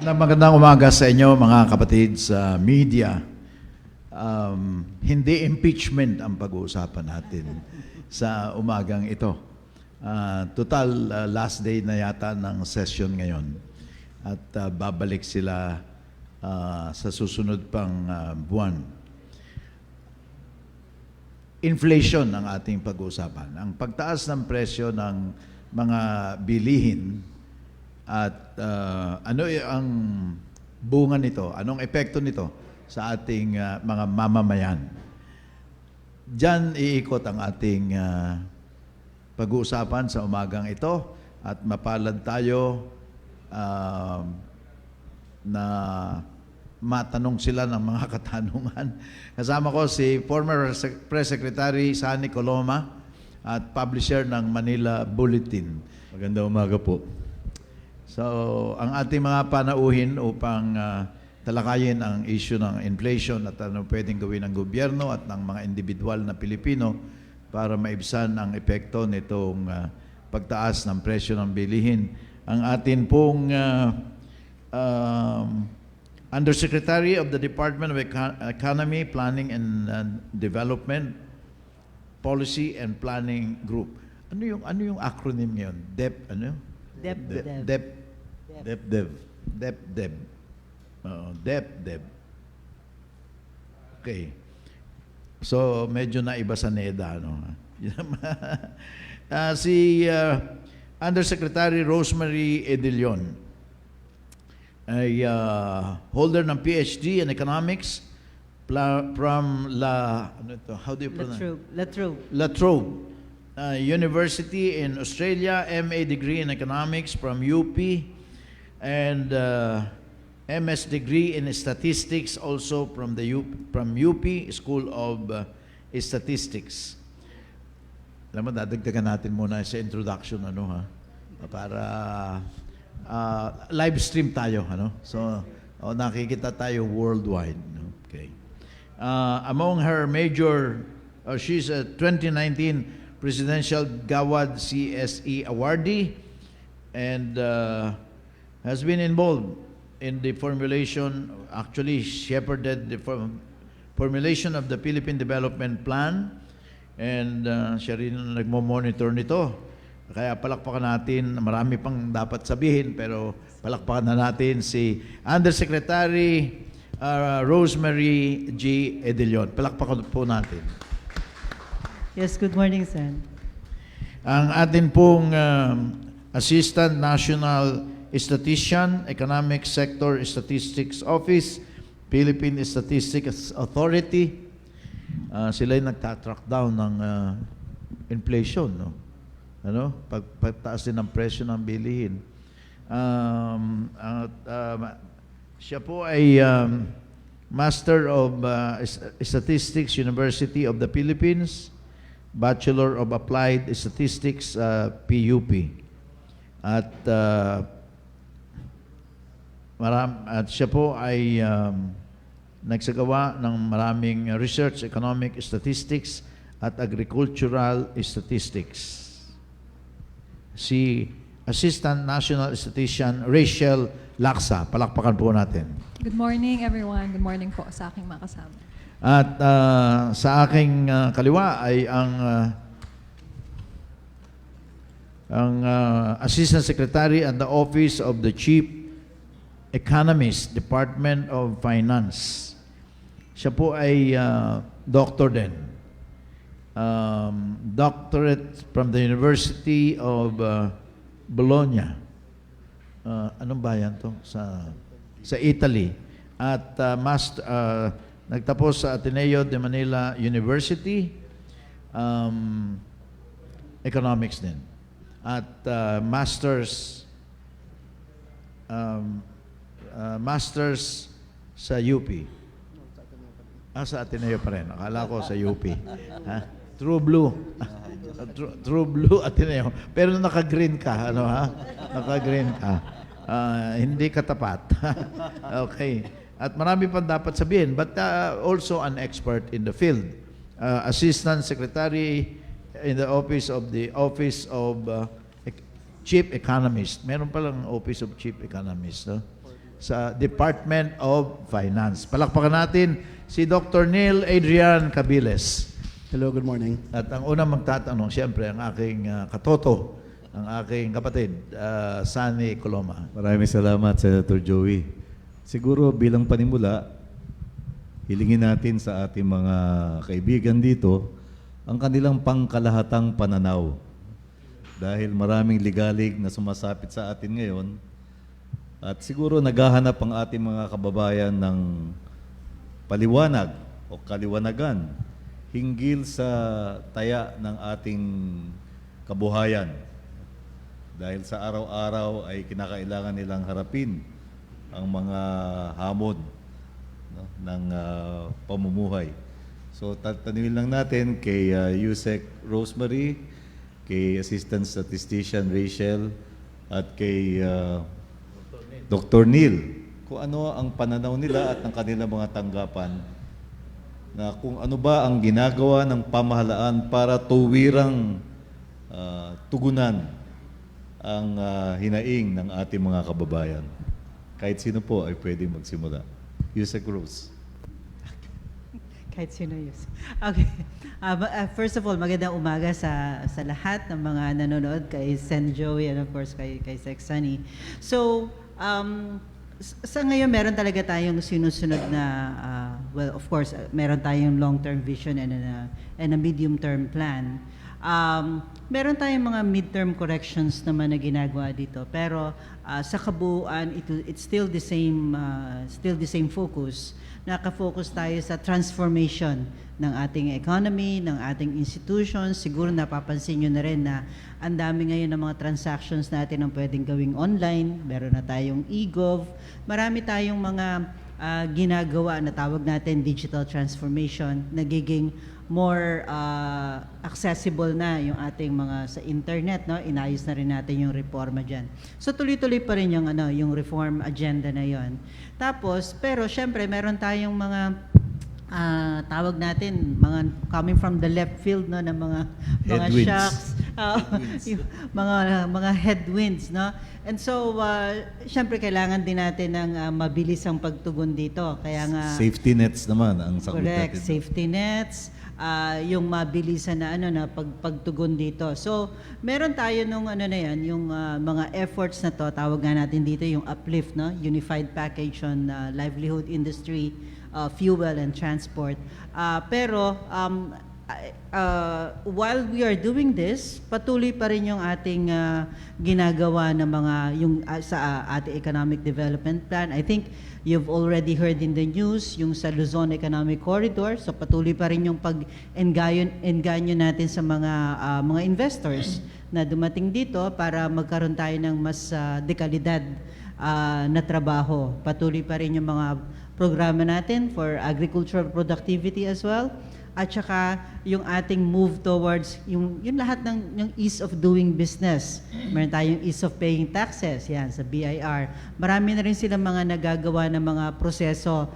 Magandang umaga sa inyo mga kapatid sa media. Hindi impeachment ang pag-uusapan natin sa umagang ito. Total last day na yata ng session ngayon. At babalik sila sa susunod pang buwan. Inflation ang ating pag-uusapan. Ang pagtaas ng presyo ng mga bilihin at ano ang bunga nito, anong epekto nito sa ating mga mamamayan. Diyan iikot ang ating pag-uusapan sa umagang ito at mapalad tayo na matanong sila ng mga katanungan. Kasama ko si former Press Secretary Sunny Coloma at publisher ng Manila Bulletin. Magandang umaga po. So, ang ating mga panauhin upang talakayin ang issue ng inflation at ano pwedeng gawin ng gobyerno at ng mga individual na Pilipino para maibsan ang epekto nitong pagtaas ng presyo ng bilihin. Ang atin pong Undersecretary of the Department of Economy, Planning and Development, Policy and Planning Group. Ano yung acronym ngayon? DepDev. DepDev. Okay. So, medyo naiba sa NEDA, no? Si Undersecretary Rosemary Edilion ay holder ng PhD in Economics from La Trobe University in Australia, MA degree in Economics from UP, and MS degree in Statistics also from UP School of Statistics. Alam mo, dadagdagan natin muna sa introduction, para live stream tayo, So, nakikita tayo worldwide. Okay. Among her major, she's a 2019 Presidential Gawad CSE awardee and has been involved in the formulation, actually shepherded the formulation of the Philippine Development Plan, and siya rin ang nagmo-monitor nito. Kaya palakpakan natin, marami pang dapat sabihin, pero palakpakan na natin si Undersecretary Rosemary G. Edilion. Palakpakan po natin. Yes, good morning, Sen. Ang atin pong Assistant National Statistician, Economic Sector Statistics Office, Philippine Statistics Authority, sila'y nagtatrack down ng inflation, no? Pagtaas din ng presyo ng bilihin. Siya po ay Master of Statistics, University of the Philippines, Bachelor of Applied Statistics, PUP. At siya po ay nagsagawa ng maraming research, economic statistics at agricultural statistics. Si Assistant National Statistician Rachel Laksa. Palakpakan po natin. Good morning, everyone. Good morning po sa aking mga kasama. At sa aking kaliwa ay ang Assistant Secretary at the Office of the Chief Economist, Department of Finance. Siya po ay doctor din. Doctorate from the University of Bologna. Anong bayan to? Sa Italy. At nagtapos sa Ateneo de Manila University, Economics din. At Masters sa UP. Sa Ateneo pa rin. Akala ko sa UP. True Blue. True Blue Ateneo. Pero naka-green ka. Naka-green ka. Hindi ka tapat. Okay. At marami pang dapat sabihin, but also an expert in the field. Assistant Secretary in the Office of Chief Economist. Meron palang Office of Chief Economist. No? sa Department of Finance. Palakpakan natin si Dr. Neil Adrian Cabiles. Hello, good morning. At ang unang magtatanong, siyempre, ang aking katoto, ang aking kapatid, Sunny Coloma. Maraming salamat, Senator Joey. Siguro bilang panimula, hilingin natin sa ating mga kaibigan dito ang kanilang pangkalahatang pananaw. Dahil maraming ligalig na sumasapit sa atin ngayon at siguro naghahanap ang ating mga kababayan ng paliwanag o kaliwanagan hinggil sa taya ng ating kabuhayan. Dahil sa araw-araw ay kinakailangan nilang harapin ang mga hamon, no, ng pamumuhay. So tatanungin lang natin kay Yusek Rosemary, kay Assistant Statistician Rachel, at kay Dr. Neil kung ano ang pananaw nila at ang kanilang mga tanggapan na kung ano ba ang ginagawa ng pamahalaan para tuwirang tugunan ang hinaing ng ating mga kababayan. Kahit sino po ay pwedeng magsimula. Yusek Rose. Kahit sino yun. Okay. First of all, magandang umaga sa lahat ng mga nanonood, kay Sen Joey and of course kay Sec Sunny. So, sa ngayon meron talaga tayong sinusunod na, well, of course, meron tayong long-term vision and a medium-term plan. Meron tayong mga midterm corrections naman na ginagawa dito, pero sa kabuuan, it's still the same focus. Naka-focus tayo sa transformation ng ating economy, ng ating institutions. Siguro napapansin nyo na rin na ang dami ngayon ng mga transactions natin ang pwedeng gawing online. Meron na tayong e-gov. Marami tayong mga ginagawa na tawag natin digital transformation. Nagiging more accessible na yung ating mga sa internet, no? Inayos na rin natin yung reforma diyan. So tuloy-tuloy pa rin yung reform agenda na yon. Tapos pero syempre meron tayong mga tawag natin mga coming from the left field, no, ng mga Headwinds. shocks, yung mga headwinds, no. And so syempre kailangan din natin ng mabilis ang pagtugon dito. Kaya nga Safety nets naman ang sakot correct, natin. safety nets, yung mabilisan na pagtugon dito. So, meron tayo nung na yan, yung mga efforts na to, tawag nga natin dito yung uplift, no? Unified package on livelihood industry, fuel and transport. Pero while we are doing this, patuloy pa rin yung ating ginagawa na mga yung sa ating economic development plan. I think you've already heard in the news yung sa Luzon Economic Corridor. So patuloy pa rin yung pag-engganyo natin sa mga investors na dumating dito para magkaroon tayo ng mas dekalidad na trabaho. Patuloy pa rin yung mga programa natin for agricultural productivity as well. At saka yung ating move towards yung lahat ng yung ease of doing business. Meron tayong ease of paying taxes, yan, sa BIR. Marami na rin sila mga nagagawa ng mga proseso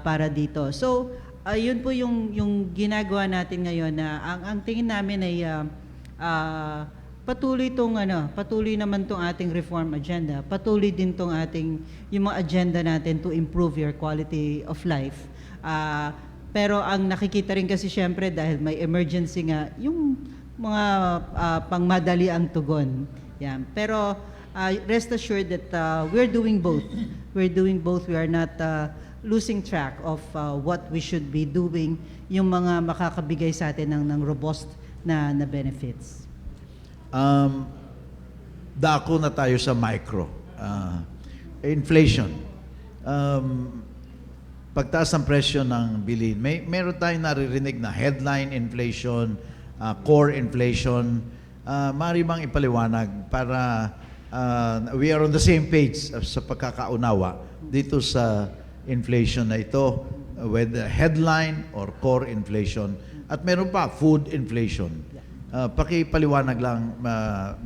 para dito. So, yun po yung ginagawa natin ngayon na ang tingin namin ay patuloy naman tong ating reform agenda. Patuloy din tong ating yung mga agenda natin to improve your quality of life. Pero ang nakikita rin kasi syempre dahil may emergency nga, yung mga pangmadali ang tugon. Yan. Pero rest assured that we're doing both. We're doing both. We are not losing track of what we should be doing, yung mga makakabigay sa atin ng robust na benefits. Dako na tayo sa micro. Inflation. Pagtaas ng presyo ng bilhin. Meron tayong naririnig na headline inflation, core inflation. Maaari bang ipaliwanag para we are on the same page sa pagkakaunawa dito sa inflation na ito, whether headline or core inflation. At meron pa, food inflation. Pakipaliwanag lang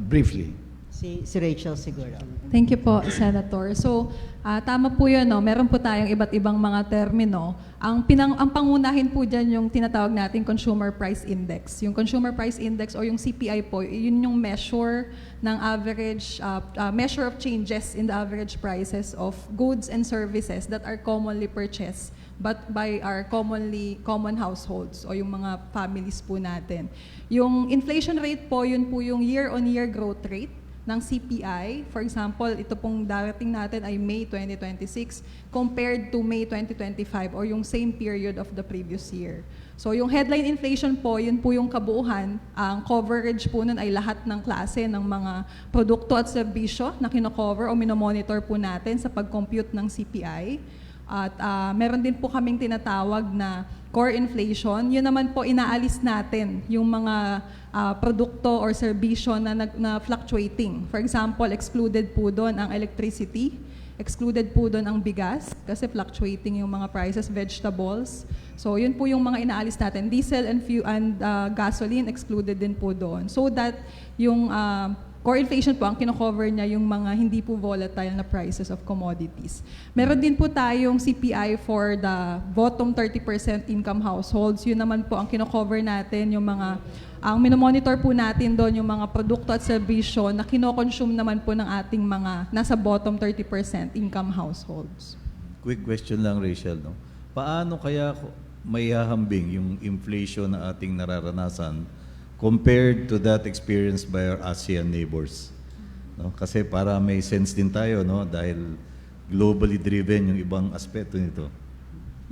briefly. Si Rachel siguro. Thank you po, Senator. So, tama po yun, no? Meron po tayong iba't ibang mga termino. Ang pangunahin po dyan yung tinatawag nating Consumer Price Index. Yung Consumer Price Index o yung CPI po, yun yung measure ng average, measure of changes in the average prices of goods and services that are commonly purchased but by our common households o yung mga families po natin. Yung inflation rate po, yun po yung year-on-year growth rate ng CPI. For example, ito pong darating natin ay May 2026 compared to May 2025 or yung same period of the previous year. So yung headline inflation po, yun po yung kabuuan. Ang coverage po nun ay lahat ng klase ng mga produkto at serbisyo na kino-cover o minomonitor po natin sa pag-compute ng CPI. At meron din po kaming tinatawag na core inflation. Yun naman po inaalis natin yung mga produkto or serbisyo na fluctuating. For example, excluded po doon ang electricity, excluded po doon ang bigas kasi fluctuating yung mga prices, vegetables. So yun po yung mga inaalis natin. Diesel and gasoline excluded din po doon. So that yung core inflation po, ang kino-cover niya yung mga hindi po volatile na prices of commodities. Meron din po tayong CPI for the bottom 30% income households. Yun naman po ang kino-cover natin, yung mga, ang minomonitor po natin doon yung mga produkto at serbisyo na kino-consume naman po ng ating mga nasa bottom 30% income households. Quick question lang, Rachel. No? Paano kaya may hahambing yung inflation na ating nararanasan compared to that experienced by our ASEAN neighbors? No? Kasi para may sense din tayo, no? Dahil globally driven yung ibang aspeto nito.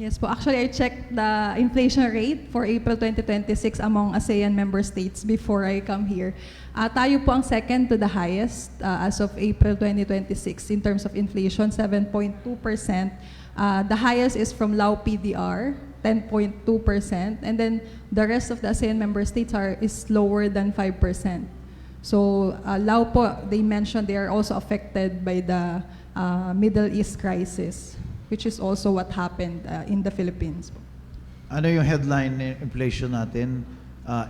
Yes po. Actually, I checked the inflation rate for April 2026 among ASEAN member states before I come here. Tayo po ang second to the highest as of April 2026 in terms of inflation, 7.2%. The highest is from Lao PDR, 10.2%. And then the rest of the ASEAN member states is lower than 5%. So Lao po, they mentioned they are also affected by the Middle East crisis, which is also what happened in the Philippines. Ano yung headline inflation natin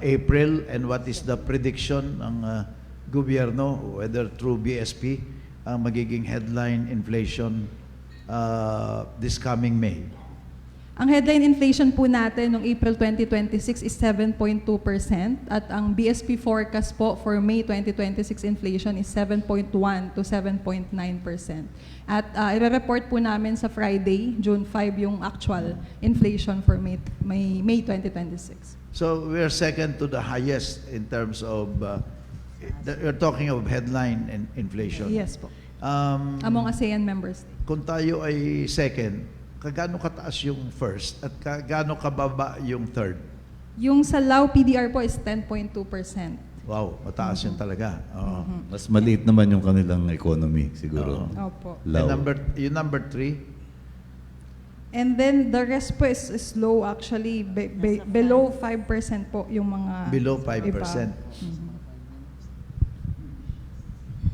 April, and what is the prediction ng gobyerno, whether through BSP, ang magiging headline inflation this coming May? Ang headline inflation po natin noong April 2026 is 7.2% at ang BSP forecast po for May 2026 inflation is 7.1 to 7.9%. At i-report po namin sa Friday, June 5, yung actual inflation for May 2026. So we are second to the highest in terms of, you're talking of headline inflation. Yes po. Among ASEAN members. Kung tayo ay second, kagaano kataas yung first at kagaano kababa yung third? Yung sa Lao PDR po is 10.2%. Wow, mataas yun talaga. Oo. Mas maliit naman yung kanilang economy, siguro. Opo. Lao. Yung number 3, And then the rest po is low actually, below 5% po yung mga below 5%. iba.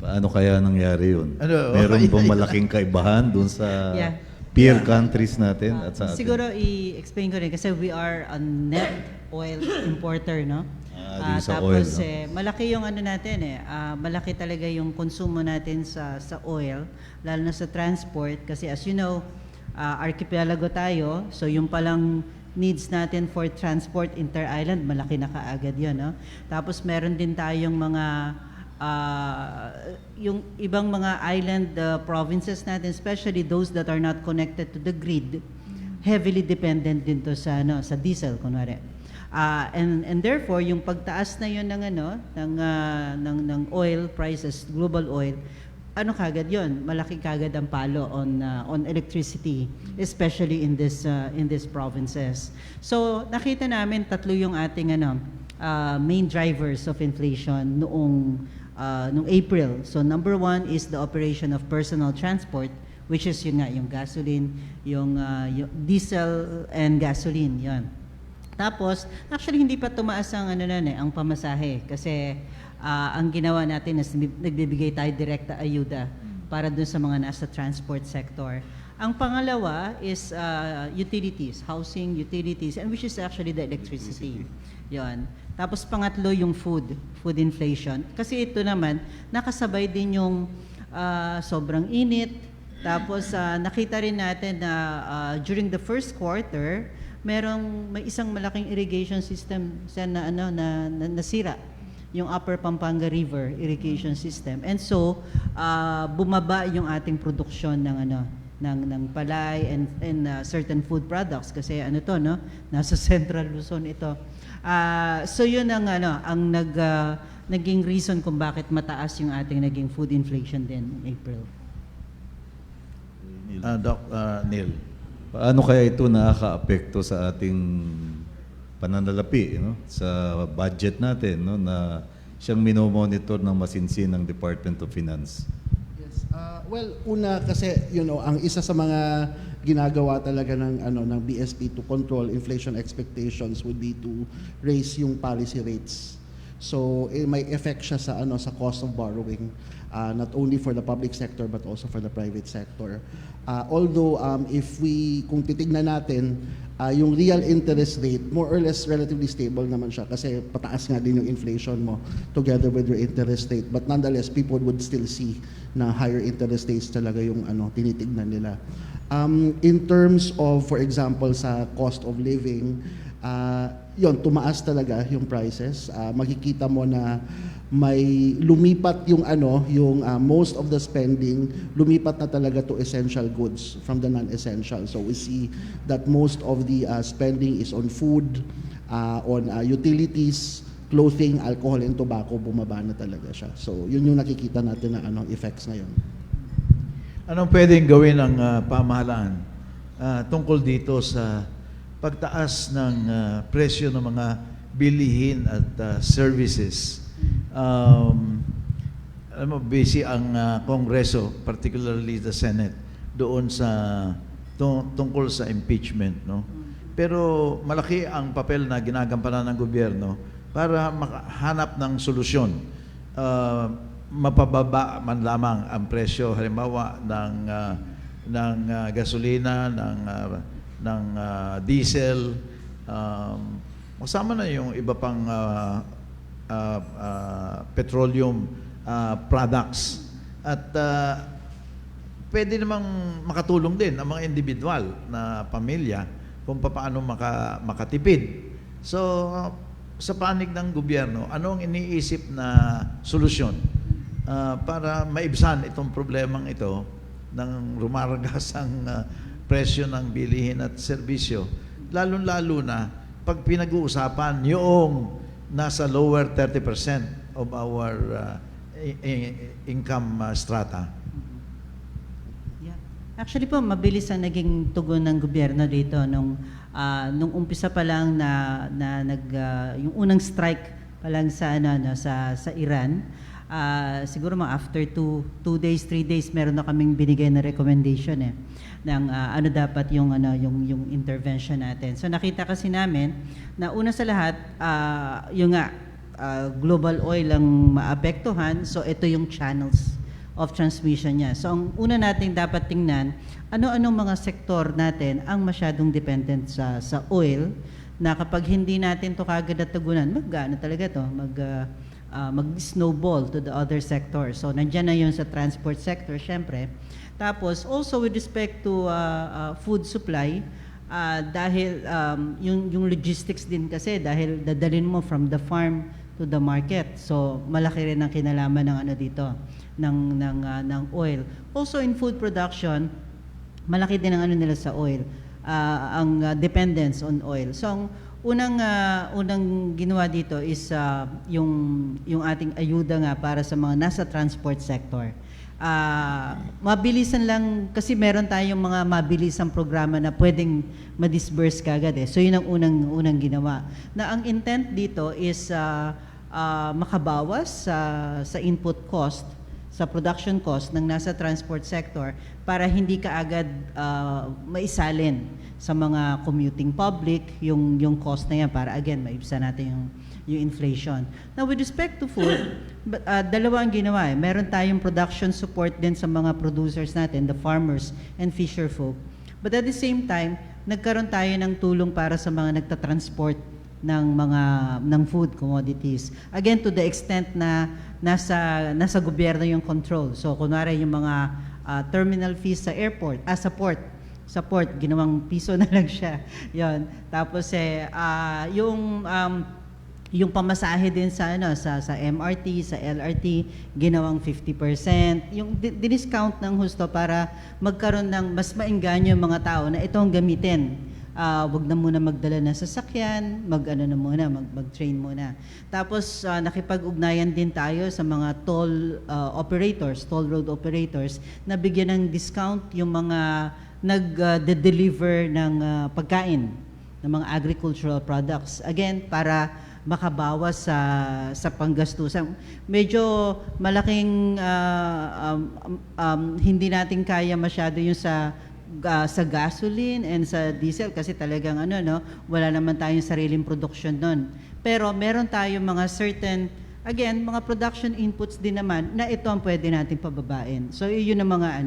Paano kaya nangyari yun? Ano? Meron bang malaking kaibahan dun sa Yeah. peer countries natin at sa atin? Siguro i-explain ko rin kasi we are a net oil importer, no? Din sa oil, Tapos no? malaki yung ano natin malaki talaga yung konsumo natin sa oil, lalo na sa transport kasi as you know, archipelago tayo, so yung palang needs natin for transport inter-island, malaki na kaagad yun, no? Tapos meron din tayong mga yung ibang mga island provinces natin, especially those that are not connected to the grid, heavily dependent din to sa sa diesel kunwari. And therefore yung pagtaas na yun ng oil prices, global oil, ano kagad yun? Malaki kagad ang palo on electricity, especially in this provinces. So nakita namin tatlo yung ating main drivers of inflation noong April. So number 1 is the operation of personal transport, which is yung gasoline, yung diesel and gasoline, yun. Tapos, actually hindi pa tumaas ang ang pamasahe kasi ang ginawa natin is nagbibigay tayo direkta ayuda para dun sa mga nasa transport sector. Ang pangalawa is utilities, housing, utilities, and which is actually the electricity. Yon. Tapos pangatlo yung food inflation. Kasi ito naman, nakasabay din yung sobrang init. Tapos nakita rin natin na during the first quarter, may isang malaking irrigation system na nasira, yung Upper Pampanga River irrigation system. And so bumaba yung ating produksyon ng palay and certain food products kasi nasa Central Luzon ito. So yun ang naging reason kung bakit mataas yung ating naging food inflation din in April. Doc Neil. Paano kaya ito nakaka-apekto sa ating pananalapi, sa budget natin, na siyang minomonitor ng masinsin ng Department of Finance? Yes. Well, una kasi, ang isa sa mga ginagawa talaga ng BSP to control inflation expectations would be to raise yung policy rates. So, may effect siya sa cost of borrowing, not only for the public sector but also for the private sector. Although kung titignan natin, yung real interest rate, more or less relatively stable naman siya kasi pataas nga din yung inflation mo together with your interest rate. But nonetheless, people would still see na higher interest rates talaga yung tinitignan nila. In terms of, for example, sa cost of living, tumaas talaga yung prices. Makikita mo na may lumipat yung most of the spending lumipat na talaga to essential goods from the non-essential. So we see that most of the spending is on food, on utilities, clothing, alcohol, and tobacco. Bumaba na talaga siya. So yun yung nakikita natin na effects ngayon. Anong pwedeng gawin ng pamahalaan tungkol dito sa pagtaas ng presyo ng mga bilihin at services? Busy ang Kongreso, particularly the Senate, doon sa tungkol sa impeachment, Pero malaki ang papel na ginagampanan ng gobyerno para makahanap ng solusyon. Mapababa man lamang ang presyo halimbawa ng gasolina, ng diesel, kasama na yung iba pang petroleum products. At pwede namang makatulong din ang mga individual na pamilya kung paano makatipid. So, sa panig ng gobyerno, anong iniisip na solusyon para maibsan itong problemang ito ng rumaragas ang presyo ng bilihin at serbisyo, lalong-lalo na pag pinag-uusapan yung nasa lower 30% of our income strata. Yeah. Actually po, mabilis ang naging tugon ng gobyerno dito nung umpisa pa lang yung unang strike pa lang sa Iran. Siguro after 2 days, 3 days, meron na kaming binigay na recommendation ng dapat yung intervention natin. So nakita kasi namin na una sa lahat, global oil ang maapektuhan, so ito yung channels of transmission niya. So ang una nating dapat tingnan, ano-anong mga sektor natin ang masyadong dependent sa oil, na kapag hindi natin to kagad natugunan, talaga to, mag-snowball to the other sector. So nandiyan na yun sa transport sector, syempre. Tapos also with respect to food supply, dahil yung logistics din kasi, dahil dadalhin mo from the farm to the market. So malaki rin ang kinalaman ng dito ng oil. Also in food production, malaki din ang nila sa oil, ang dependence on oil. So ang unang ginawa dito is yung ating ayuda nga para sa mga nasa transport sector. Mabilisan lang kasi meron tayong mga mabilisang programa na pwedeng ma-disburse kagad So yun ang unang ginawa. Na ang intent dito is makabawas sa input cost sa production cost ng nasa transport sector para hindi kaagad maisalin sa mga commuting public yung cost na yan para again maibsan natin yung inflation. Now with respect to food, dalawa ang ginawa eh. Meron tayong production support din sa mga producers natin, the farmers and fisher folk. But at the same time, nagkaroon tayo ng tulong para sa mga nagtatransport ng food commodities. Again, to the extent na nasa gobyerno yung control. So, kunwari yung mga terminal fees sa airport, sa port, ginawang piso na lang siya. Yon. Tapos yung pamasahe din sa MRT, sa LRT, ginawang 50%. Yung diniscount ng husto para magkaroon ng mas maengganyo yung mga tao na itong gamitin. Wag na muna magdala ng sasakyan, mag-train muna. Tapos nakipag-ugnayan din tayo sa mga toll road operators na bigyan ng discount yung mga nag-deliver ng pagkain, ng mga agricultural products. Again, para makabawas sa panggastusan. Medyo malaking hindi natin kaya masyado yung sa gasoline and sa diesel kasi talagang wala naman tayong sariling production nun. Pero meron tayong mga certain, again, mga production inputs din naman na ito ang pwede natin pababain. So yun ang mga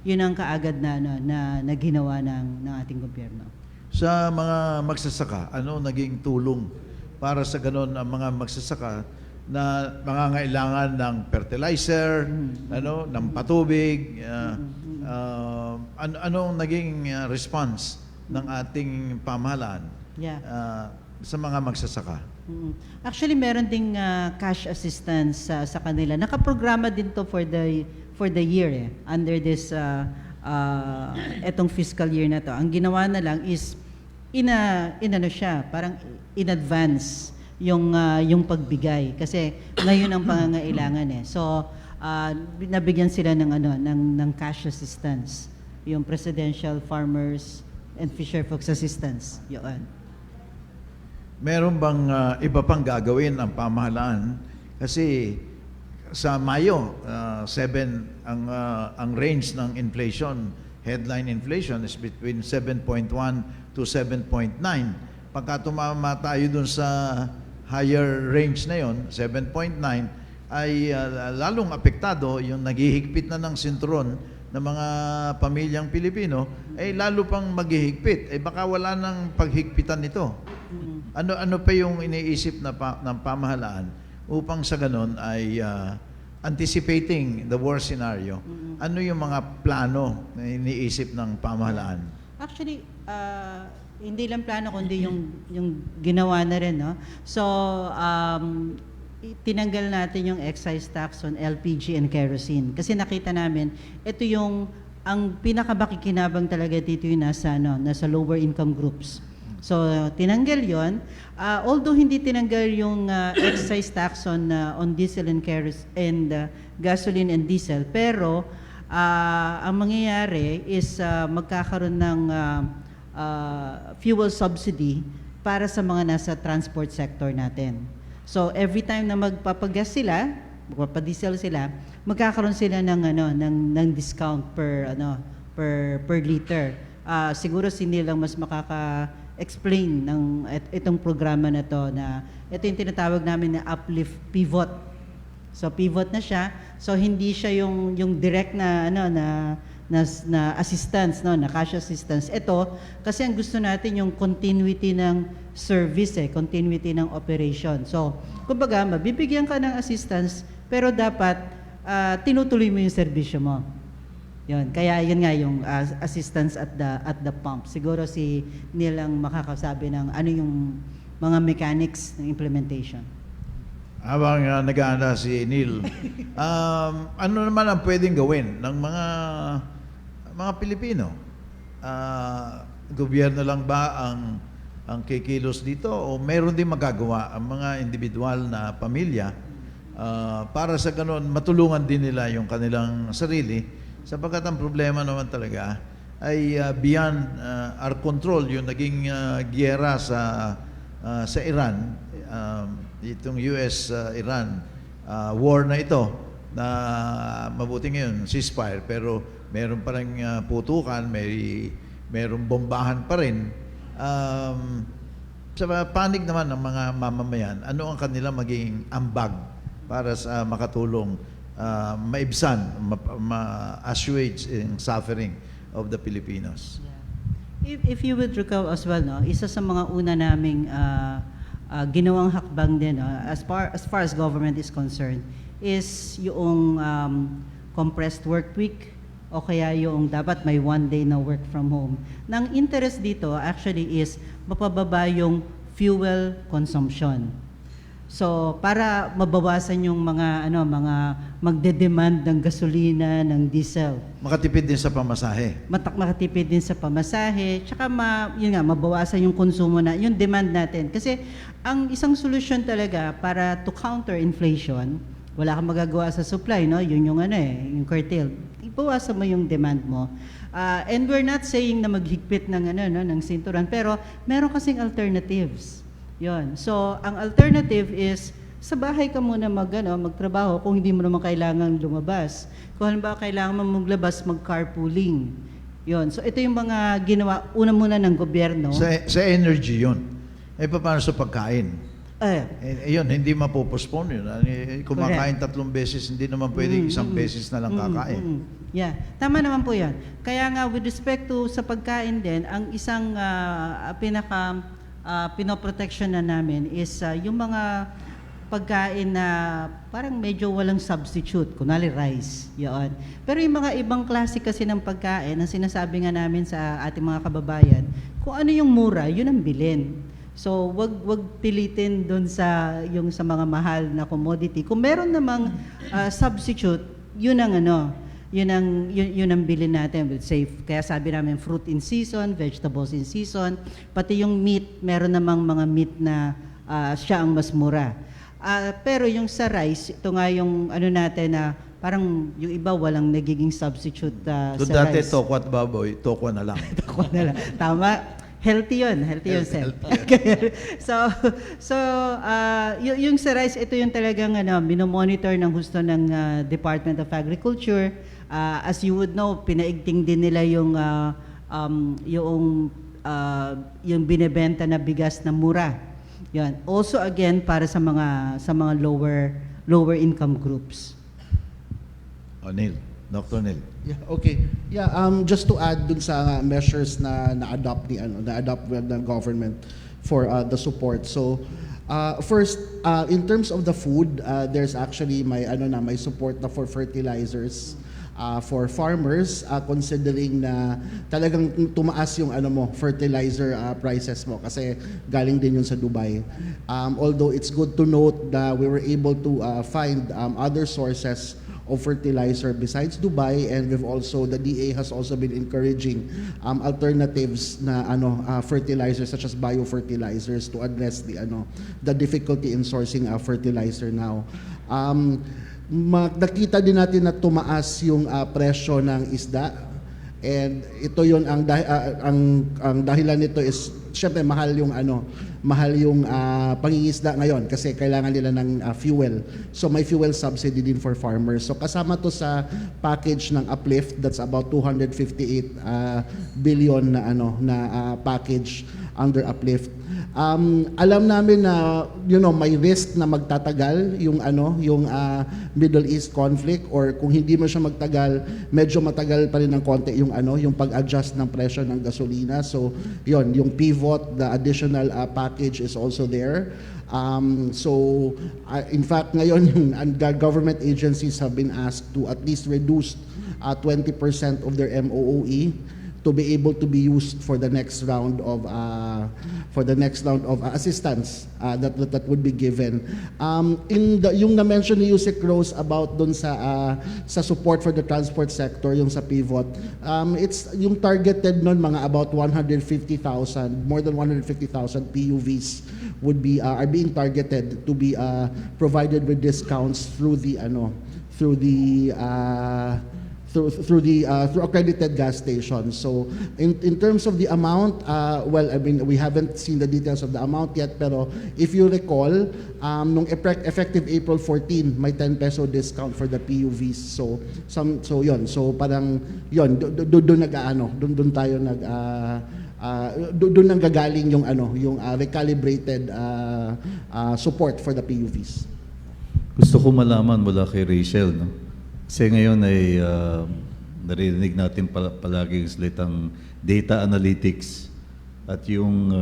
yun ang kaagad na ginawa ng ating gobyerno. Sa mga magsasaka, ano naging tulong para sa ganon ang mga magsasaka na mangangailangan ng fertilizer, ng patubig, anong naging response ng ating pamahalaan sa mga magsasaka? Actually, meron ding cash assistance sa kanila. Nakaprograma din to for the year under this etong fiscal year na to. Ang ginawa na lang is parang in advance yung pagbigay kasi ngayon ang pangangailangan eh. So nabigyan sila ng cash assistance, yung Presidential Farmers and Fisher Folks Assistance. Yun. Meron bang iba pang gagawin ang pamahalaan? Kasi sa Mayo, 7 ang range ng inflation, headline inflation is between 7.1 to 7.9. Pagka tumama tayo dun sa higher range na yon, 7.9, ay lalong apektado yung naghihigpit na ng sinturon ng mga pamilyang Pilipino, ay lalo pang maghihigpit. Baka wala nang paghigpitan nito. Ano pa yung iniisip ng pamahalaan upang sa ganon ay anticipating the worst scenario? Ano yung mga plano na iniisip ng pamahalaan? Actually, hindi lang plano kundi yung ginawa na rin, no? So, tinanggal natin yung excise tax on LPG and kerosene kasi nakita namin ito ang pinakabakikinabang talaga dito yung nasa lower income groups. So, tinanggal yon. Although hindi tinanggal yung excise tax on diesel and gasoline and diesel, pero ang mangyayari is magkakaroon ng fuel subsidy para sa mga nasa transport sector natin. So every time na magpapagas sila, magpapadiesel sila, magkakaroon sila ng discount per liter. Siguro si Neil ang mas makaka-explain ng itong programa na to, na ito yung tinatawag namin na uplift pivot. So pivot na siya. So hindi siya yung direct na assistance, na cash assistance. Ito kasi ang gusto natin yung continuity ng service, continuity ng operation. So, kumbaga, mabibigyan ka ng assistance pero dapat tinutuloy mo yung serbisyo mo. Yun. Kaya yun nga yung assistance at the pump. Siguro si Neil ang makakasabi ng ano yung mga mechanics ng implementation. Habang nag-aanda si Neil, ano naman ang pwedeng gawin ng mga Pilipino? Gobyerno lang ba ang kikilos dito o meron din magagawa ang mga individual na pamilya para sa ganon matulungan din nila yung kanilang sarili, sapagkat ang problema naman talaga ay beyond our control yung naging giyera sa Iran, itong US-Iran war na ito na mabuti ngayon, ceasefire, pero meron pa rin putukan, merong bombahan pa rin. Sa panig naman ng mga mamamayan, ano ang kanila magiging ambag para sa makatulong maibsan, ma-assuage yung suffering of the Filipinos? If you would recall as well, no, isa sa mga una naming ginawang hakbang din, no, as far as government is concerned, is yung compressed work week o kaya yung dapat may one day na work from home. Nang interest dito actually is mapababa yung fuel consumption. So, para mabawasan yung mga magde-demand ng gasolina, ng diesel. Makatipid din sa pamasahe. Makatipid din sa pamasahe, tsaka yun nga, mabawasan yung konsumo yung demand natin. Kasi ang isang solusyon talaga para to counter inflation, wala kang magagawa sa supply, no? Yun yung yung curtail. Ibawasan mo yung demand mo. And we're not saying na maghigpit ng ng sinturon, pero meron kasing alternatives. Yun. So, ang alternative is sa bahay ka muna magtrabaho kung hindi mo naman kailangan lumabas. Kung halimbawa kailangan mo maglabas, mag-carpooling. Yun. So, ito yung mga ginawa, una muna ng gobyerno. Sa energy yun. Paano sa pagkain? Yun, hindi mapopostpone yun. Kumakain 3 beses, hindi naman pwedeng isang beses na lang kakain. Yeah, tama naman po yan. Kaya nga, with respect to sa pagkain din, ang isang pinoprotection na namin is yung mga pagkain na parang medyo walang substitute, kunwari rice, yun. Pero yung mga ibang klase kasi ng pagkain, ang sinasabi nga namin sa ating mga kababayan, kung ano yung mura, yun ang bilhin. So, wag pilitin doon sa mga mahal na commodity. Kung meron namang substitute, yun ang yun ang bilhin natin with safe. Kaya sabi namin fruit in season, vegetables in season, pati yung meat, meron namang mga meat na siya ang mas mura. Pero yung sa rice, ito nga yung natin na parang yung iba walang nagiging substitute sa rice. Dati toko at baboy, toko na lang. Toko na lang. Tama. Healthy yun, Seth. So, yung sa rice, ito yung talagang minomonitor ng husto ng Department of Agriculture. As you would know, pinaigting din nila yung binebenta na bigas na mura. Yan. Also again para sa mga lower income groups. Neil, Dr. Neil. Yeah, okay. Yeah, just to add dun sa measures na na-adopt ng government for the support. So, first, in terms of the food, there's actually may support na for fertilizers for farmers, considering na talagang tumaas yung fertilizer prices mo kasi galing din yun sa Dubai. Although it's good to note that we were able to find other sources of fertilizer besides Dubai, and the DA has also been encouraging alternatives na fertilizers such as biofertilizers to address the difficulty in sourcing fertilizer now. Nakita din natin na tumaas yung presyo ng isda, and ito yon ang dahilan nito is syempre mahal yung pangingisda ngayon kasi kailangan nila ng fuel. So may fuel subsidy din for farmers. So kasama to sa package ng uplift, that's about 258 billion na package under uplift. Alam namin na may risk na magtatagal yung Middle East conflict, or kung hindi mo siya magtagal, medyo matagal pa rin ng konti yung pag-adjust ng presyo ng gasolina. So yung pivot, the additional package is also there. In fact ngayon yung government agencies have been asked to at least reduce 20% of their MOOE to be able to be used for the next round of assistance that would be given. Yung na-mention ni Yusek Rose about dun sa support for the transport sector, yung sa pivot, it's yung targeted nun mga about 150,000, more than 150,000 PUVs are being targeted to be provided with discounts through the through accredited gas stations. So in terms of the amount, well, I mean, we haven't seen the details of the amount yet, pero if you recall, nung effective April 14, may 10 peso discount for the PUVs. So yun. So parang yun, doon doon tayo doon nang gagaling yung recalibrated support for the PUVs. Gusto ko malaman mula kay Rachel, no? Kasi ngayon ay narinig natin palagi yung salitang data analytics at yung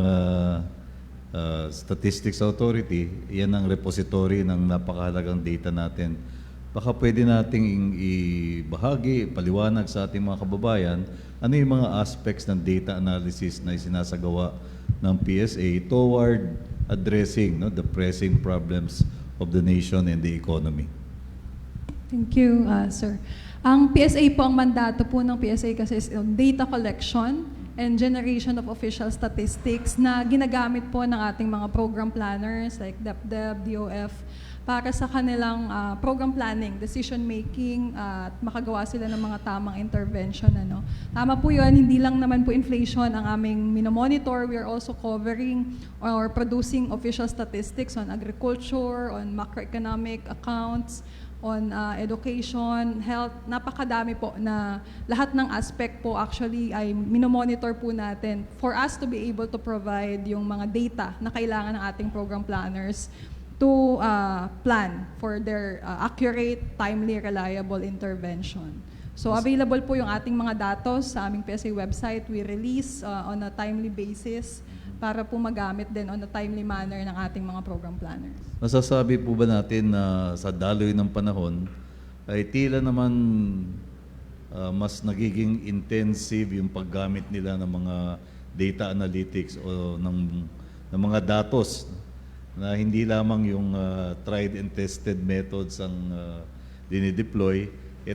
Statistics Authority, yan ang repository ng napakahalagang data natin. Baka pwede nating ibahagi, paliwanag sa ating mga kababayan, ano yung mga aspects ng data analysis na isinasagawa ng PSA toward addressing the pressing problems of the nation and the economy. Thank you, sir. Ang PSA po, ang mandato po ng PSA kasi is data collection and generation of official statistics na ginagamit po ng ating mga program planners like DepDep, DOF, para sa kanilang program planning, decision making, at makagawa sila ng mga tamang intervention. Tama po yun, hindi lang naman po inflation ang aming minomonitor. We are also covering or producing official statistics on agriculture, on macroeconomic accounts, on education, health. Napakadami po na lahat ng aspect po actually ay minomonitor po natin for us to be able to provide yung mga data na kailangan ng ating program planners to plan for their accurate, timely, reliable intervention. So available po yung ating mga datos sa aming PSA website. We release on a timely basis para po magamit din on a timely manner ng ating mga program planners. Masasabi po ba natin na sa daloy ng panahon ay tila naman mas nagiging intensive yung paggamit nila ng mga data analytics o ng mga datos na hindi lamang yung tried and tested methods ang dinideploy,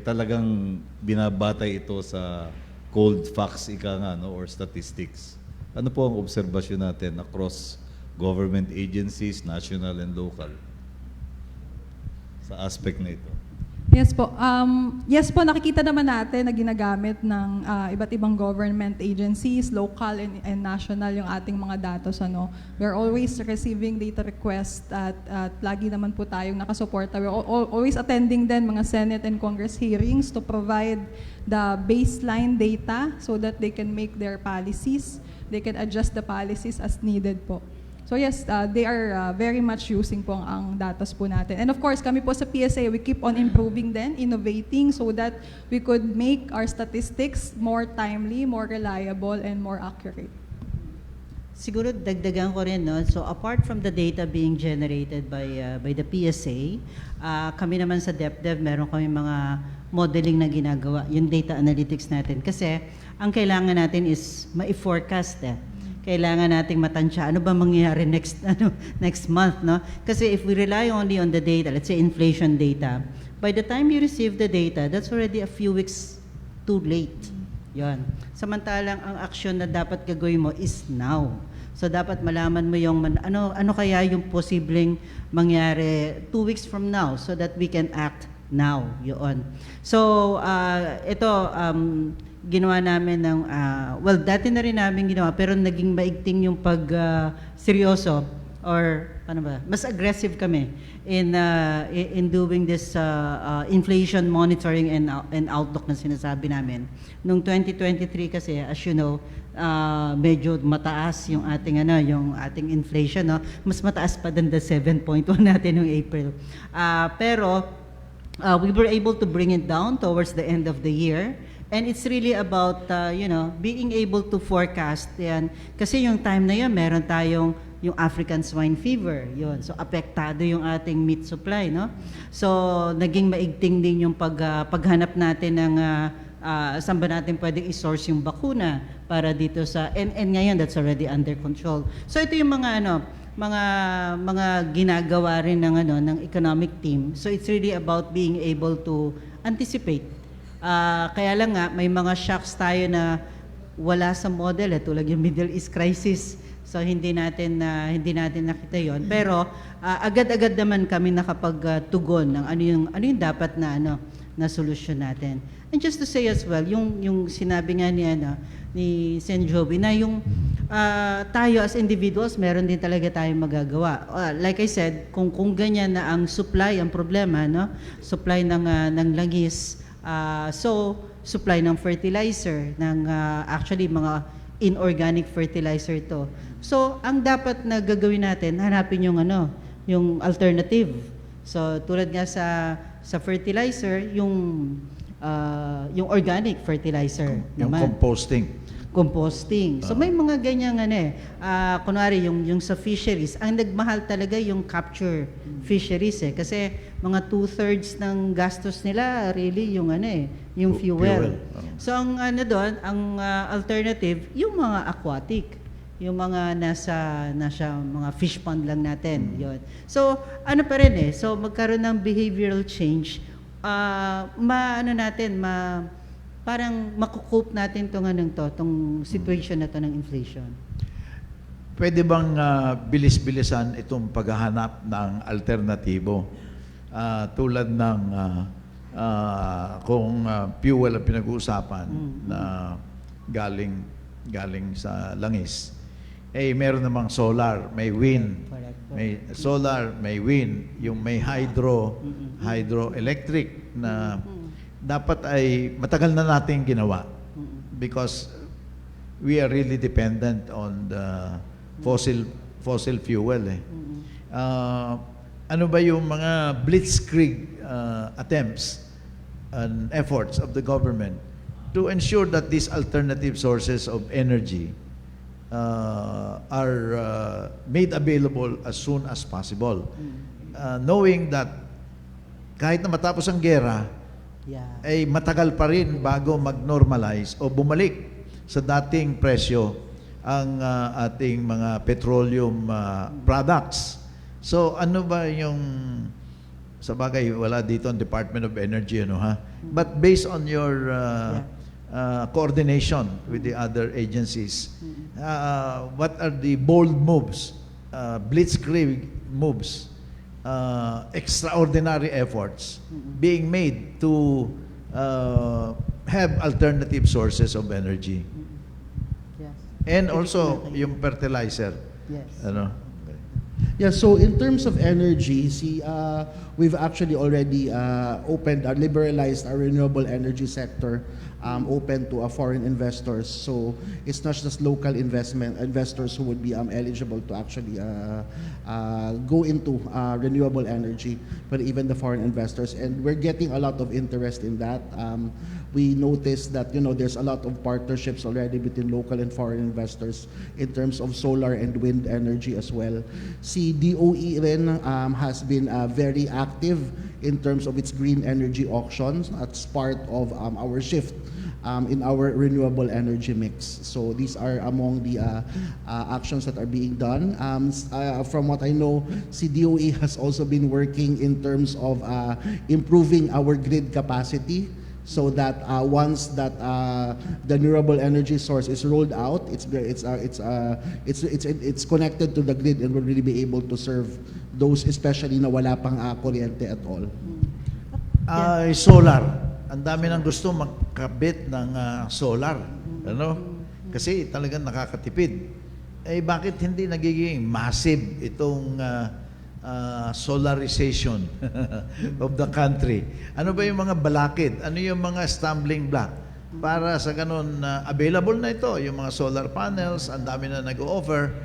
talagang binabatay ito sa cold facts or statistics. Ano po ang obserbasyon natin across government agencies, national and local, sa aspect na ito? Yes po. Yes po, nakikita naman natin na ginagamit ng iba't ibang government agencies, local and national, yung ating mga datos. We're always receiving data requests at lagi naman po tayong nakasuporta. We're always attending din mga Senate and Congress hearings to provide the baseline data so that they can make their policies. They can adjust the policies as needed po. So yes, they are very much using po ang datos po natin. And of course, kami po sa PSA, we keep on improving then, innovating so that we could make our statistics more timely, more reliable, and more accurate. Siguro dagdagan ko rin, so apart from the data being generated by the PSA, kami naman sa DepDev, meron kami mga modeling na ginagawa, yung data analytics natin. Kasi ang kailangan natin is ma-forecast kailangan nating matansya ano ba mangyayari next month, Kasi if we rely only on the data, let's say inflation data, by the time you receive the data, that's already a few weeks too late. Yan. Samantalang ang action na dapat gagawin mo is now. So dapat malaman mo yung ano kaya yung posibleng mangyari 2 weeks from now so that we can act now. Yun. So ito ginawa namin ng, dati na rin namin ginawa, pero naging maigting yung seryoso or mas aggressive kami in doing this inflation monitoring and outlook na sinasabi namin. Noong 2023 kasi, as you know, medyo mataas yung ating yung ating inflation, mas mataas pa than the 7.1 natin noong April. Pero we were able to bring it down towards the end of the year. And it's really about, being able to forecast yan. Kasi yung time na yun, meron tayong yung African swine fever. Yun. So, apektado yung ating meat supply, So, naging maigting din yung paghanap natin ng saan ba natin pwedeng i-source yung bakuna para dito sa, and ngayon, that's already under control. So, ito yung mga, mga ginagawa rin ng economic team. So, it's really about being able to anticipate. Kaya lang nga, may mga shocks tayo na wala sa model, tulad yung Middle East crisis. So hindi natin nakita yon. Pero agad-agad naman kami nakapagtugon ng ano yung dapat na na solusyon natin. And just to say as well, yung sinabi nga ni Sen. Joby na yung tayo as individuals, meron din talaga tayong magagawa. Like I said, kung ganyan na ang supply, ang problema, no? Supply ng langis, so supply ng fertilizer, ng actually mga inorganic fertilizer to. So, ang dapat na gagawin natin, hanapin yung alternative. So, tulad nga sa fertilizer, yung organic fertilizer Yung naman. Composting. So may mga ganyan kunwari yung sa fisheries, ang nagmahal talaga yung capture fisheries kasi mga 2/3 ng gastos nila really yung yung fuel. So ang doon, ang alternative, yung mga aquatic, yung mga nasa mga fish pond lang natin, yon. So pa rin so magkaroon ng behavioral change, parang makukope natin tong situation na to ng inflation. Pwede bang bilis-bilisan itong paghahanap ng alternatibo? Tulad ng kung fuel ang pinag-uusapan na galing sa langis, meron namang solar, may wind, Correct. may solar, may wind, yung may hydroelectric na dapat ay matagal na natin ginawa because we are really dependent on the fossil fuel. Ano ba yung mga blitzkrieg attempts and efforts of the government to ensure that these alternative sources of energy are made available as soon as possible, knowing that kahit na matapos ang gera, ay matagal pa rin bago mag-normalize o bumalik sa dating presyo ang ating mga petroleum products. So ano ba yung, sa bagay wala dito ang Department of Energy, but based on your coordination with the other agencies, what are the bold moves, blitzkrieg moves, extraordinary efforts being made to have alternative sources of energy? Yes. And also yung fertilizer. Yes. Yeah, so in terms of energy, we've actually already liberalized our renewable energy sector, open to foreign investors. So it's not just local investors who would be eligible to actually go into renewable energy, but even the foreign investors. And we're getting a lot of interest in that. We noticed that there's a lot of partnerships already between local and foreign investors in terms of solar and wind energy as well. DOE rin has been very active in terms of its green energy auctions. That's part of our shift in our renewable energy mix. So these are among the actions that are being done. From what I know, DOE has also been working in terms of improving our grid capacity, so that once that the renewable energy source is rolled out, it's connected to the grid and will really be able to serve those, especially na wala pang kuryente at all. Solar. Ang dami nang gusto magkabit ng solar. Kasi talagang nakakatipid. Bakit hindi nagiging massive itong solarization of the country? Ano ba yung mga balakid? Ano yung mga stumbling block? Para sa ganun, available na ito, yung mga solar panels, ang dami na nag-o-offer.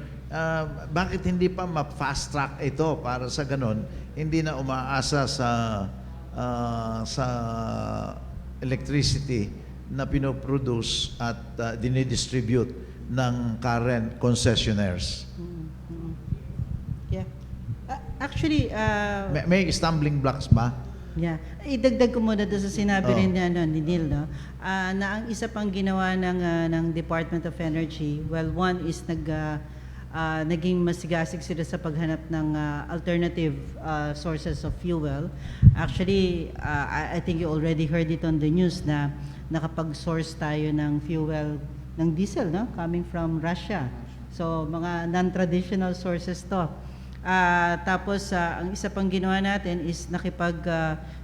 Bakit hindi pa ma-fast track ito para sa ganun, hindi na umaasa sa electricity na pinoproduce at dinidistribute ng current concessionaires? Yeah. Actually, May stumbling blocks ba? yeah. Idagdag ko muna doon sa sinabi rin ni Neil, na ang isa pang ginawa ng Department of Energy, well, one is naging masigasig sila sa paghanap ng alternative sources of fuel. Actually, I think you already heard it on the news na nakapag-source tayo ng fuel, ng diesel, coming from Russia. So, mga non-traditional sources to. Tapos ang isa pang ginawa natin is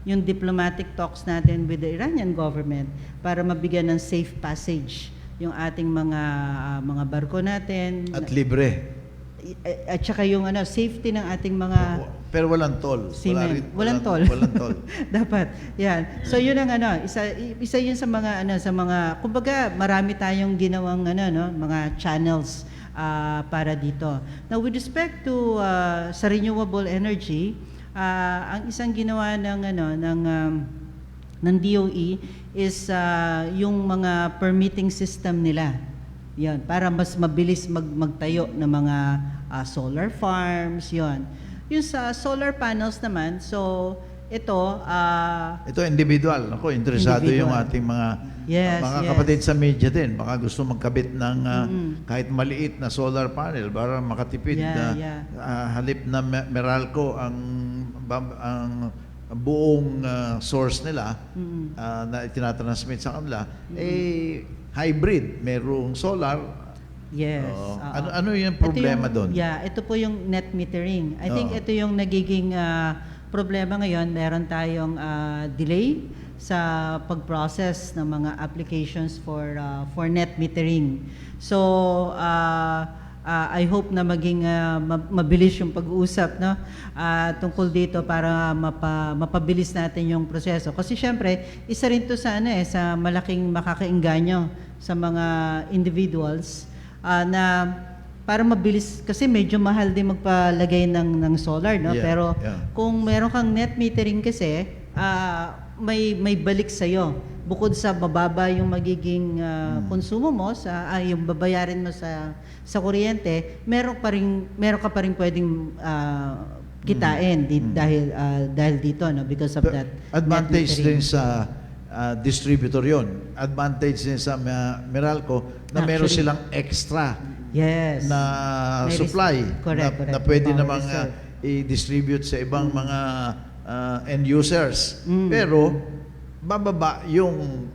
yung diplomatic talks natin with the Iranian government para mabigyan ng safe passage yung ating mga barko natin At libre. at saka yung safety ng ating mga Pero walang toll. seamen. Walang toll. Walang toll. Dapat. Yan. So yun ang isa yun sa mga kumbaga marami tayong ginawang mga channels para dito. Now with respect to sa renewable energy, ang isang ginawa ng DOE is yung mga permitting system nila. Yon, para mas mabilis magtayo ng mga solar farms, yon. Yung sa solar panels naman, so ito Ito individual. Ako, interesado yung Individual. ating mga Yes, mga yes. kapatid sa media din. Baka gusto magkabit ng kahit maliit na solar panel para makatipid Yeah, na yeah. halip na Meralco ang buong source nila na itinatransmit sa kanila, hybrid. Merong solar. Yes. Oo. oo. Ano yung Ito problema doon? Yeah, ito po yung net metering. I think Oo. ito yung nagiging problema ngayon. Meron tayong delay sa pag-process ng mga applications for net metering. So, I hope na maging mabilis yung pag-uusap tungkol dito para mapabilis natin yung proseso. Kasi syempre, isa rin to sa sa malaking makakainganyo sa mga individuals na para mabilis kasi medyo mahal din magpalagay ng solar, no? Yeah, Pero yeah. kung meron kang net metering kasi may balik sa iyo. Bukod sa mababa yung magiging konsumo mo yung babayarin mo sa kuryente, meron ka pa rin pwedeng kitain dahil dito, no, because of that Advantage net metering. din sa distributor yon. Advantage din sa Meralco na meron Actually, silang extra Yes. na May supply correct, correct. na pwede Power namang reserve. i-distribute sa ibang mga end users. Pero bababa yung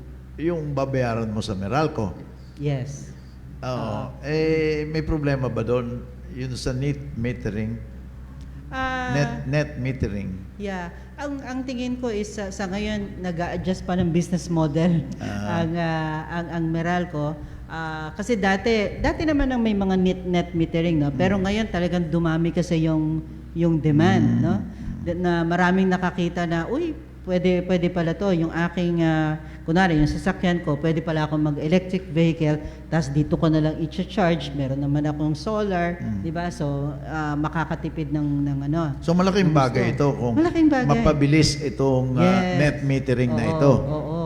babayaran mo sa Meralco. Yes. Oo. May problema ba doon yun sa net metering? Net metering. Yeah. Ang tingin ko is sa ngayon nag-a-adjust pa ng business model ang Meralco. Kasi dati naman ang may mga net metering, no. Pero ngayon talagang dumami kasi yung demand, no. Na maraming nakakita na pwede pala to yung aking kunwari yung sasakyan ko, pwede pala akong mag-electric vehicle, tas dito ko na lang i-charge, meron naman akong solar, di ba? So makakatipid ng So malaking bagay ito kung Malaking bagay. mapabilis itong Yes. net metering na Oo, ito. Oo,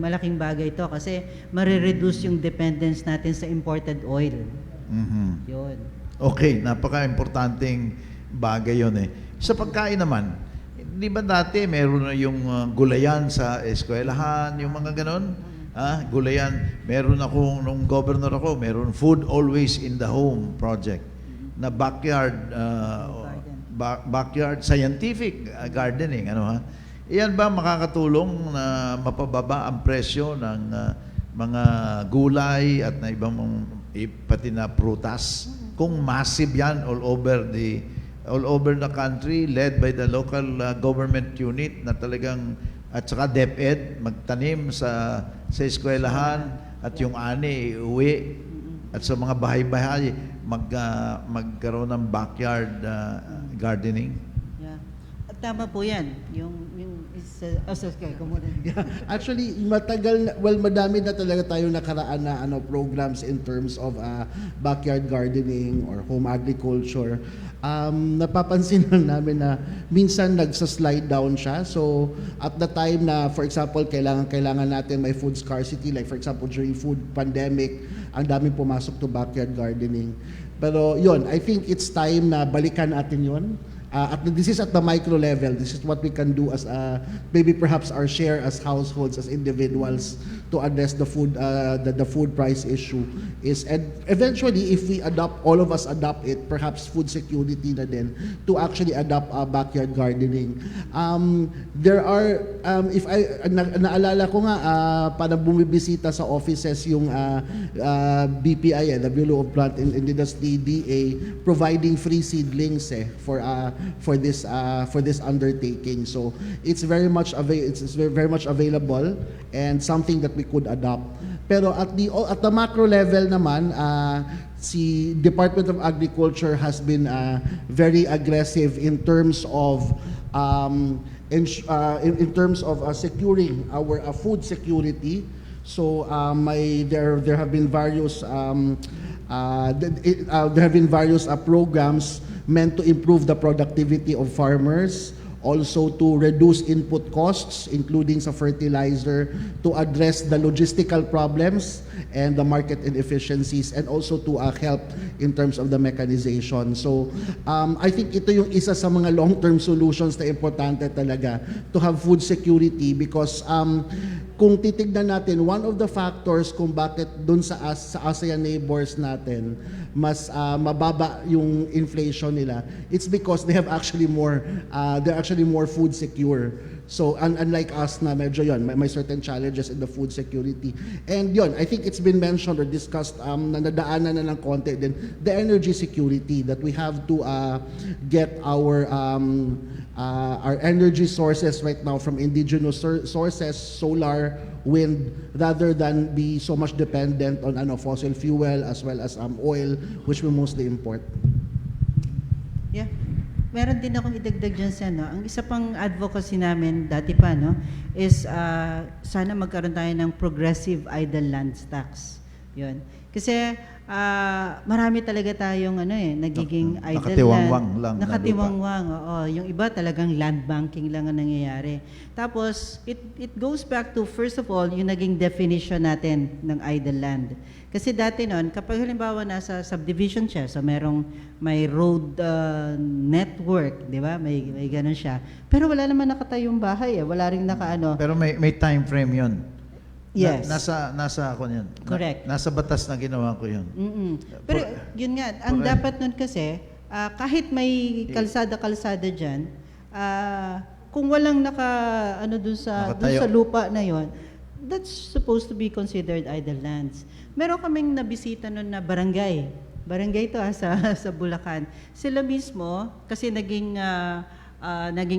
malaking bagay ito kasi marireduce yung dependence natin sa imported oil. Mhm. Yun. Okay, napaka-importanting bagay yun eh. Sa pagkain naman, di ba dati meron na yung gulayan sa eskwelahan, yung mga ganon? Gulayan. Meron ako, nung governor ako, meron Food Always in the Home project na backyard scientific gardening. Iyan ba makakatulong na mapababa ang presyo ng mga gulay at na ibang pati na prutas? Kung massive yan all over the country, led by the local government unit na talagang at saka DepEd magtanim sa eskwelahan at yung ani uwi at sa mga bahay-bahay magkaroon ng backyard gardening. Yeah. At tama po 'yan. Yung okay, kumuna. Yeah, actually, madami na talaga tayo nakaraan na programs in terms of backyard gardening or home agriculture. Napapansin lang namin na minsan nagsa-slide down siya. So, at the time na, for example, kailangan natin may food scarcity, like for example, during food pandemic, ang daming pumasok to backyard gardening. Pero yun, I think it's time na balikan natin yun. This is at the micro level. This is what we can do as maybe perhaps our share as households, as individuals, to address the food price issue is, and eventually if we adopt, all of us adopt it, perhaps food security na din, to actually adopt backyard gardening. There are, if naalala ko nga, para bumibisita sa offices yung BPI, the Bureau of Plant and Industry, DA, providing free seedlings for this undertaking. So it's very much available and something that we could adopt. Pero at the macro level naman, si Department of Agriculture has been very aggressive in terms of securing our food security. So there have been various programs meant to improve the productivity of farmers, also to reduce input costs, including sa fertilizer, to address the logistical problems and the market inefficiencies, and also to help in terms of the mechanization. So I think ito yung isa sa mga long-term solutions na importante talaga, to have food security, because kung titignan natin, one of the factors kung bakit dun sa ASEAN neighbors natin mas mababa yung inflation nila, it's because they have actually they're actually more food secure. So unlike us na medyo yon, may certain challenges in the food security. And yon, I think it's been mentioned or discussed, na nadaanan na ng konti din, the energy security, that we have to get our energy sources right now from indigenous sources, solar, wind, rather than be so much dependent on fossil fuel as well as oil, which we mostly import. Yeah. Meron din akong idagdag dyan sa ang isa pang advocacy namin dati pa, is sana magkaroon tayo ng progressive idle land tax. Yun. Kasi marami talaga tayong nagiging idle nakatiwangwang land. lang na Nakatiwangwang, oo. Yung iba talagang land banking lang ang nangyayari. Tapos, it goes back to, first of all, yung naging definition natin ng idle land. Kasi dati noon, kapag halimbawa nasa subdivision siya, so may road network, di ba? May ganun siya. Pero wala naman nakatayong bahay, wala ring Pero may time frame yun. Yes. Nasa ako yun. Correct. Nasa batas na ginawa ko yun. Pero yun nga, ang dapat nun kasi, kahit may kalsada dyan, kung walang dun sa lupa na yon, that's supposed to be considered idle lands. Meron kaming nabisita nun na barangay to sa Bulacan. Sila mismo, kasi naging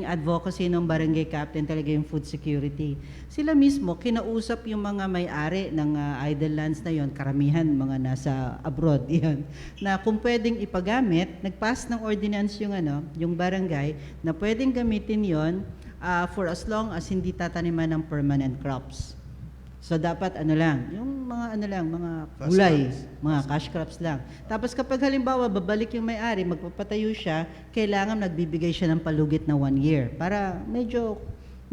advocacy ng barangay captain talaga yung food security. Sila mismo, kinausap yung mga may-ari ng idle lands na yon, karamihan mga nasa abroad, yan, na kung pwedeng ipagamit, nag-pass ng ordinance yung barangay, na pwedeng gamitin yon for as long as hindi tataniman ng permanent crops. So dapat yung mga gulay, mga cash crops lang. Tapos kapag halimbawa babalik yung may-ari, magpapatayo siya, kailangan nagbibigay siya ng palugit na 1 year para medyo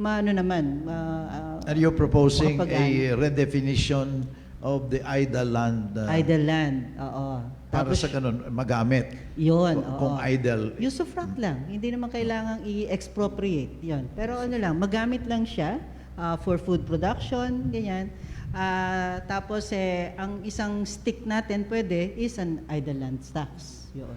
Are you proposing a redefinition of the idle land? Idle land, oo. Para Tapos, sa ganun, magamit. yun, Kung oo. idle. Usufruct lang, hindi naman kailangang i-expropriate, yun. Pero magamit lang siya for food production, ganyan. Tapos ang isang stick natin pwede is an idle land tax, yun.